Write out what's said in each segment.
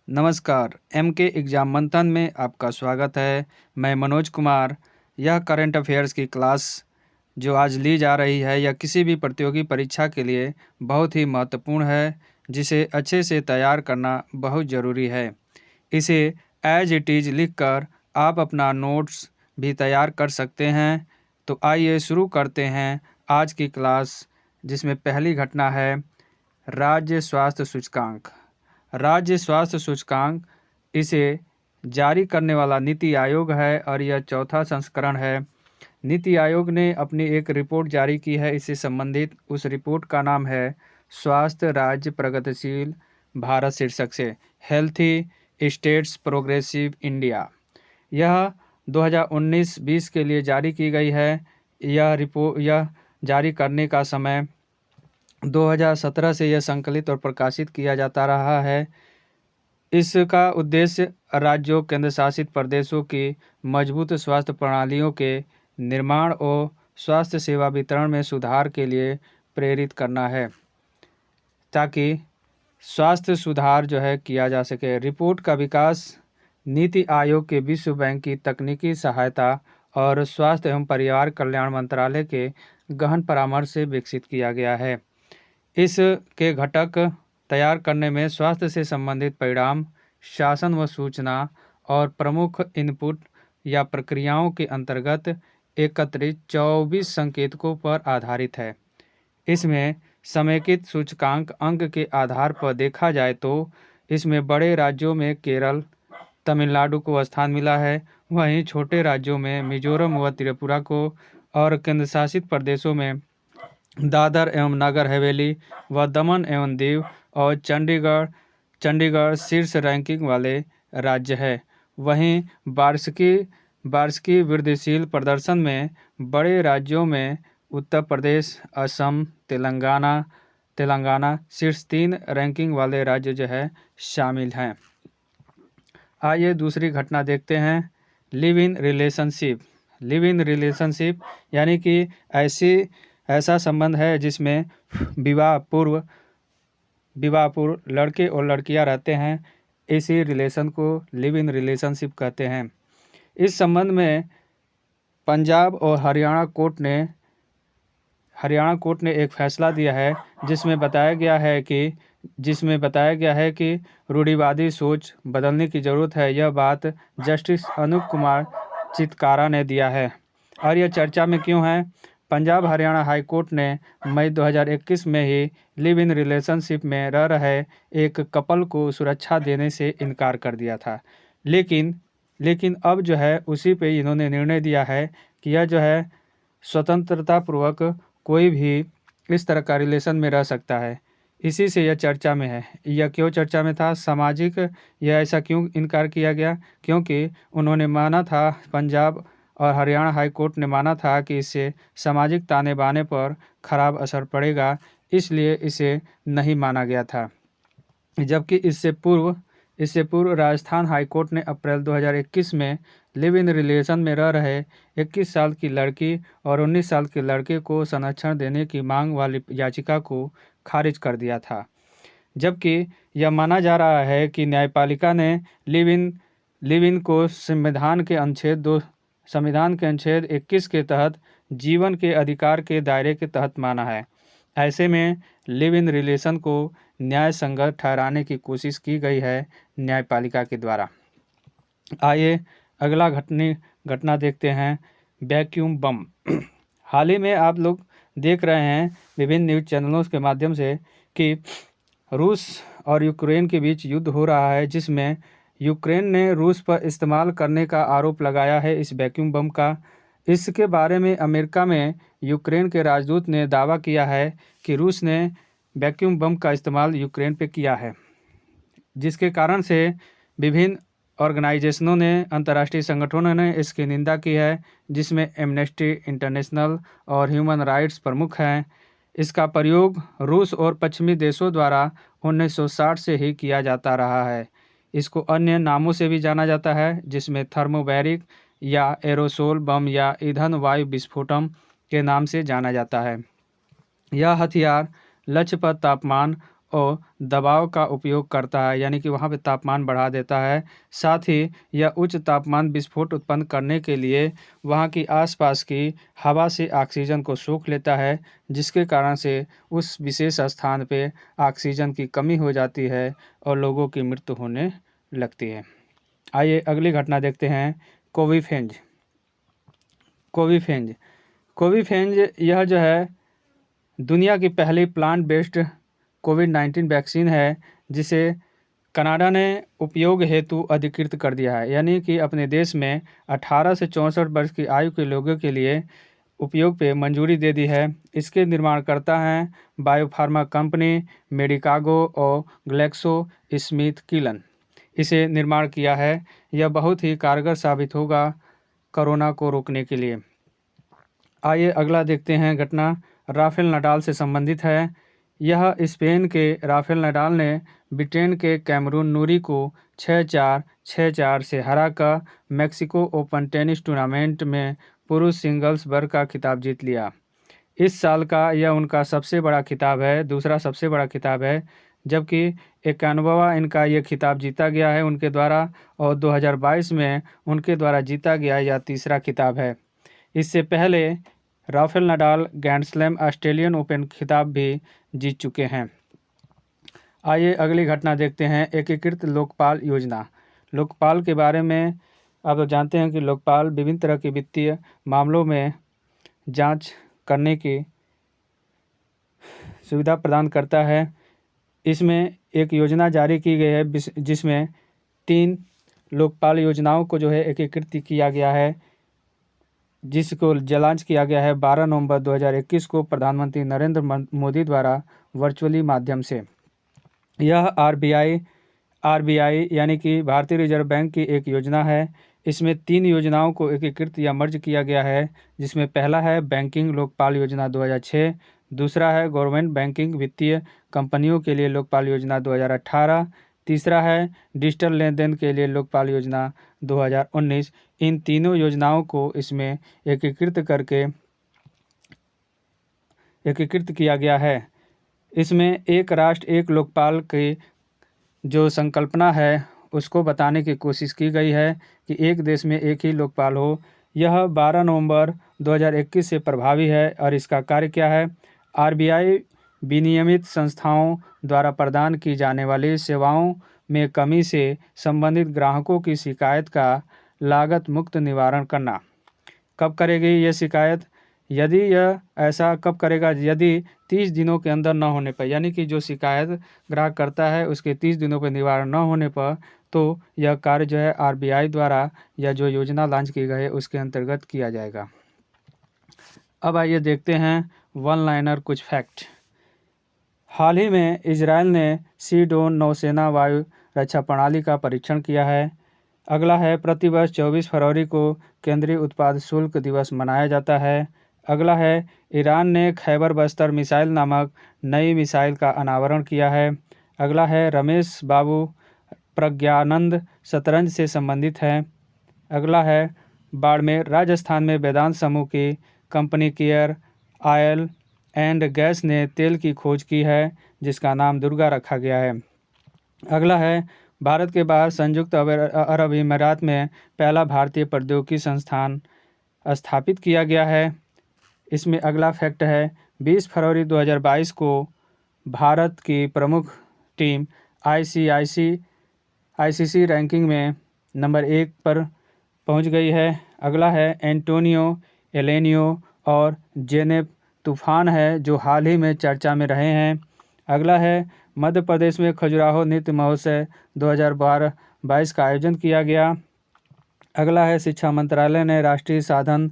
नमस्कार, MK exam मंथन में आपका स्वागत है। मैं मनोज कुमार। यह करंट अफेयर्स की क्लास जो आज ली जा रही है, यह किसी भी प्रतियोगी परीक्षा के लिए बहुत ही महत्वपूर्ण है, जिसे अच्छे से तैयार करना बहुत ज़रूरी है। इसे एज़ इट इज़ लिखकर आप अपना नोट्स भी तैयार कर सकते हैं। तो आइए शुरू करते हैं आज की क्लास, जिसमें पहली घटना है राज्य स्वास्थ्य सूचकांक। राज्य स्वास्थ्य सूचकांक इसे जारी करने वाला नीति आयोग है और यह चौथा संस्करण है। नीति आयोग ने अपनी एक रिपोर्ट जारी की है इससे संबंधित। उस रिपोर्ट का नाम है स्वास्थ्य राज्य प्रगतिशील भारत शीर्षक से, हेल्थी स्टेट्स प्रोग्रेसिव इंडिया। यह 2019-20 के लिए जारी की गई है। यह जारी करने का समय 2017 से यह संकलित और प्रकाशित किया जाता रहा है। इसका उद्देश्य राज्यों, केंद्र शासित प्रदेशों की मजबूत स्वास्थ्य प्रणालियों के निर्माण और स्वास्थ्य सेवा वितरण में सुधार के लिए प्रेरित करना है, ताकि स्वास्थ्य सुधार किया जा सके। रिपोर्ट का विकास नीति आयोग के विश्व बैंक की तकनीकी सहायता और स्वास्थ्य एवं परिवार कल्याण मंत्रालय के गहन परामर्श से विकसित किया गया है। इसके घटक तैयार करने में स्वास्थ्य से संबंधित परिणाम, शासन व सूचना और प्रमुख इनपुट या प्रक्रियाओं के अंतर्गत एकत्रित 24 संकेतकों पर आधारित है। इसमें समेकित सूचकांक अंक के आधार पर देखा जाए तो इसमें बड़े राज्यों में केरल, तमिलनाडु को स्थान मिला है, वहीं छोटे राज्यों में मिजोरम व त्रिपुरा को और केंद्र शासित प्रदेशों में दादर एवं नगर हवेली व दमन एवं दीव और चंडीगढ़ शीर्ष रैंकिंग वाले राज्य है। वहीं वार्षिकी वृद्धिशील प्रदर्शन में बड़े राज्यों में उत्तर प्रदेश, असम, तेलंगाना शीर्ष 3 रैंकिंग वाले राज्य शामिल हैं। आइए दूसरी घटना देखते हैं, live in relationship. Live in relationship यानी कि ऐसा संबंध है जिसमें विवाह पूर्व लड़के और लड़कियां रहते हैं। इसी रिलेशन को लिव इन रिलेशनशिप कहते हैं। इस संबंध में पंजाब और हरियाणा कोर्ट ने एक फैसला दिया है, जिसमें बताया गया है कि रूढ़िवादी सोच बदलने की ज़रूरत है। यह बात जस्टिस अनूप कुमार चितकारा ने दिया है। और यह चर्चा में क्यों है? पंजाब हरियाणा हाई कोर्ट ने मई 2021 में ही लिव इन रिलेशनशिप में रह रहे एक कपल को सुरक्षा देने से इनकार कर दिया था। लेकिन अब उसी पे इन्होंने निर्णय दिया है कि यह स्वतंत्रतापूर्वक कोई भी इस तरह का रिलेशन में रह सकता है। इसी से यह चर्चा में है। यह क्यों चर्चा में था? यह ऐसा क्यों इनकार किया गया? क्योंकि उन्होंने माना था, पंजाब और हरियाणा हाई कोर्ट ने माना था कि इससे सामाजिक ताने बाने पर खराब असर पड़ेगा, इसलिए इसे नहीं माना गया था। जबकि इससे पूर्व राजस्थान हाई कोर्ट ने अप्रैल 2021 में लिव इन रिलेशन में रह रहे 21 साल की लड़की और 19 साल के लड़के को संरक्षण देने की मांग वाली याचिका को खारिज कर दिया था। जबकि यह माना जा रहा है कि न्यायपालिका ने लिव इन को संविधान के अनुच्छेद 21 के तहत जीवन के अधिकार के दायरे के तहत माना है। ऐसे में लिव इन रिलेशन को न्याय संगत ठहराने की कोशिश की गई है न्यायपालिका के द्वारा। आइए अगला घटना देखते हैं, वैक्यूम बम। हाल ही में आप लोग देख रहे हैं विभिन्न न्यूज़ चैनलों के माध्यम से कि रूस और यूक्रेन के बीच युद्ध हो रहा है, जिसमें यूक्रेन ने रूस पर इस्तेमाल करने का आरोप लगाया है इस वैक्यूम बम का। इसके बारे में अमेरिका में यूक्रेन के राजदूत ने दावा किया है कि रूस ने वैक्यूम बम का इस्तेमाल यूक्रेन पे किया है, जिसके कारण से विभिन्न ऑर्गेनाइजेशनों ने, अंतर्राष्ट्रीय संगठनों ने इसकी निंदा की है, जिसमें एमनेस्टी इंटरनेशनल और ह्यूमन राइट्स प्रमुख हैं। इसका प्रयोग रूस और पश्चिमी देशों द्वारा 1960 से ही किया जाता रहा है। इसको अन्य नामों से भी जाना जाता है, जिसमें थर्मोबैरिक या एरोसोल बम या ईंधन वायु विस्फोटम के नाम से जाना जाता है। यह हथियार लक्ष्य पर तापमान और दबाव का उपयोग करता है, यानी कि वहाँ पे तापमान बढ़ा देता है। साथ ही यह उच्च तापमान विस्फोट उत्पन्न करने के लिए वहाँ की आसपास की हवा से ऑक्सीजन को सोख लेता है, जिसके कारण से उस विशेष स्थान पे ऑक्सीजन की कमी हो जाती है और लोगों की मृत्यु होने लगती है। आइए अगली घटना देखते हैं। कोविफेंज कोविफेंज कोविफेंज यह जो है दुनिया की पहली प्लांट बेस्ड कोविड-19 वैक्सीन है, जिसे कनाडा ने उपयोग हेतु अधिकृत कर दिया है, यानी कि अपने देश में 18 से 64 वर्ष की आयु के लोगों के लिए उपयोग पे मंजूरी दे दी है। इसके निर्माणकर्ता हैं बायोफार्मा कंपनी मेडिकागो और ग्लेक्सो स्मिथ किलन इसे निर्माण किया है। यह बहुत ही कारगर साबित होगा कोरोना को रोकने के लिए। आइए अगला देखते हैं घटना राफेल नडाल से संबंधित है। यह स्पेन के राफेल नडाल ने ब्रिटेन के कैमरून नूरी को 6-4, 6-4 से हराकर मैक्सिको ओपन टेनिस टूर्नामेंट में पुरुष सिंगल्स वर्ग का खिताब जीत लिया। इस साल का यह उनका सबसे बड़ा खिताब है, दूसरा सबसे बड़ा खिताब है, जबकि 91वां इनका ये खिताब जीता गया है उनके द्वारा, और 2022 में उनके द्वारा जीता गया यह तीसरा खिताब है। इससे पहले Rafael Nadal grand slam Australian open खिताब भी जीत चुके हैं। आइए अगली घटना देखते हैं। एकीकृत लोकपाल योजना। लोकपाल के बारे में आप जानते हैं कि लोकपाल विभिन्न तरह के वित्तीय मामलों में जांच करने की सुविधा प्रदान करता है। इसमें एक योजना जारी की गई है जिसमें 3 लोकपाल योजनाओं को जो है एकीकृत किया गया है, जिसको लॉन्च किया गया है 12 नवंबर 2021 को प्रधानमंत्री नरेंद्र मोदी द्वारा वर्चुअली माध्यम से। यह आरबीआई यानी कि भारतीय रिजर्व बैंक की एक योजना है। इसमें 3 योजनाओं को एकीकृत या मर्ज किया गया है, जिसमें पहला है बैंकिंग लोकपाल योजना 2006, दूसरा है गवर्नमेंट बैंकिंग वित्तीय कंपनियों के लिए लोकपाल योजना 2018, तीसरा है डिजिटल लेन देन के लिए लोकपाल योजना 2019। इन तीनों योजनाओं को इसमें एकीकृत किया गया है। इसमें एक राष्ट्र एक लोकपाल की जो संकल्पना है उसको बताने की कोशिश की गई है कि एक देश में एक ही लोकपाल हो। यह 12 नवंबर 2021 से प्रभावी है और इसका कार्य क्या है? आरबीआई विनियमित संस्थाओं द्वारा प्रदान की जाने वाली सेवाओं में कमी से संबंधित ग्राहकों की शिकायत का लागत मुक्त निवारण करना। कब करेगी ये शिकायत? यदि यह ऐसा कब करेगा? यदि 30 दिनों के अंदर न होने पर, यानी कि जो शिकायत ग्राहक करता है उसके 30 दिनों पर निवारण न होने पर, तो यह कार्य जो है आरबीआई द्वारा या जो योजना लॉन्च की गई है उसके अंतर्गत किया जाएगा। अब आइए देखते हैं वन लाइनर कुछ फैक्ट। हाल ही में इजराइल ने सी-डोन नौसेना वायु रक्षा प्रणाली का परीक्षण किया है। अगला है प्रतिवर्ष 24 फरवरी को केंद्रीय उत्पाद शुल्क दिवस मनाया जाता है। अगला है ईरान ने खैबर बस्तर मिसाइल नामक नई मिसाइल का अनावरण किया है। अगला है रमेश बाबू प्रज्ञानंद शतरंज से संबंधित हैं। अगला है बाड़मेर राजस्थान में वेदांत समूह की company care oil and gas ने तेल की खोज की है, जिसका नाम दुर्गा रखा गया है। अगला है भारत के बाहर संयुक्त अरब अमीरात में पहला भारतीय प्रौद्योगिकी संस्थान स्थापित किया गया है। इसमें अगला फैक्ट है 20 फरवरी 2022 को भारत की प्रमुख टीम आईसीसी रैंकिंग में नंबर 1 पर पहुंच गई है। अगला है एंटोनियो एलेनियो और जेनेप तूफान है जो हाल ही में चर्चा में रहे हैं। अगला है मध्य प्रदेश में खजुराहो नृत्य महोत्सव 2022 का आयोजन किया गया। अगला है शिक्षा मंत्रालय ने राष्ट्रीय साधन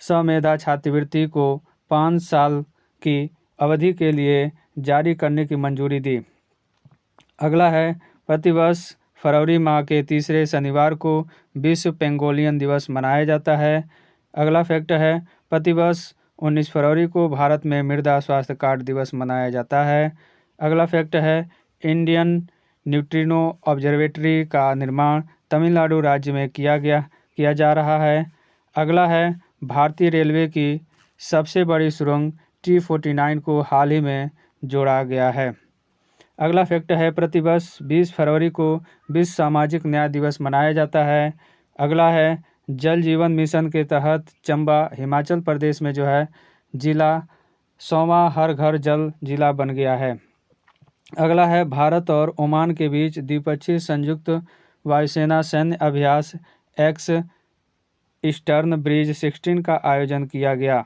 समेधा छात्रवृत्ति को 5 साल की अवधि के लिए जारी करने की मंजूरी दी। अगला है प्रतिवर्ष फरवरी माह के तीसरे शनिवार को विश्व पेंगोलियन दिवस मनाया जाता है। अगला फैक्ट है प्रतिवर्ष 19 फरवरी को भारत में मृदा स्वास्थ्य कार्ड दिवस मनाया जाता है। अगला फैक्ट है इंडियन न्यूट्रिनो ऑब्जर्वेटरी का निर्माण तमिलनाडु राज्य में किया जा रहा है। अगला है भारतीय रेलवे की सबसे बड़ी सुरंग T49 को हाल ही में जोड़ा गया है। अगला फैक्ट है प्रतिवर्ष 20 फरवरी को विश्व सामाजिक न्याय दिवस मनाया जाता है। अगला है जल जीवन मिशन के तहत चंबा हिमाचल प्रदेश में जो है जिला 100वां हर घर जल जिला बन गया है। अगला है भारत और ओमान के बीच द्विपक्षीय संयुक्त वायुसेना सैन्य अभ्यास एक्स ईस्टर्न ब्रिज 16 का आयोजन किया गया।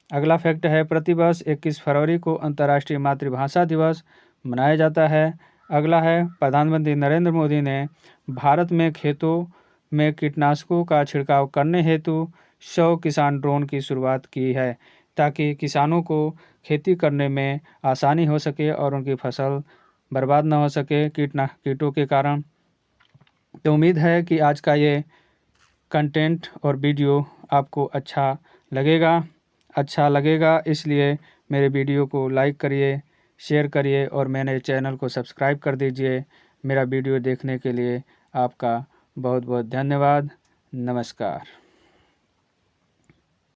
अगला फैक्ट है प्रतिवर्ष 21 फरवरी को अंतर्राष्ट्रीय मातृभाषा दिवस मनाया जाता है। अगला है प्रधानमंत्री नरेंद्र मोदी ने भारत में खेतों में कीटनाशकों का छिड़काव करने हेतु 100 किसान ड्रोन की शुरुआत की है, ताकि किसानों को खेती करने में आसानी हो सके और उनकी फसल बर्बाद ना हो सके कीटों के कारण। तो उम्मीद है कि आज का ये कंटेंट और वीडियो आपको अच्छा लगेगा, इसलिए मेरे वीडियो को लाइक करिए, शेयर करिए और मेरे चैनल को सब्सक्राइब कर दीजिए। मेरा वीडियो देखने के लिए आपका बहुत बहुत धन्यवाद। नमस्कार।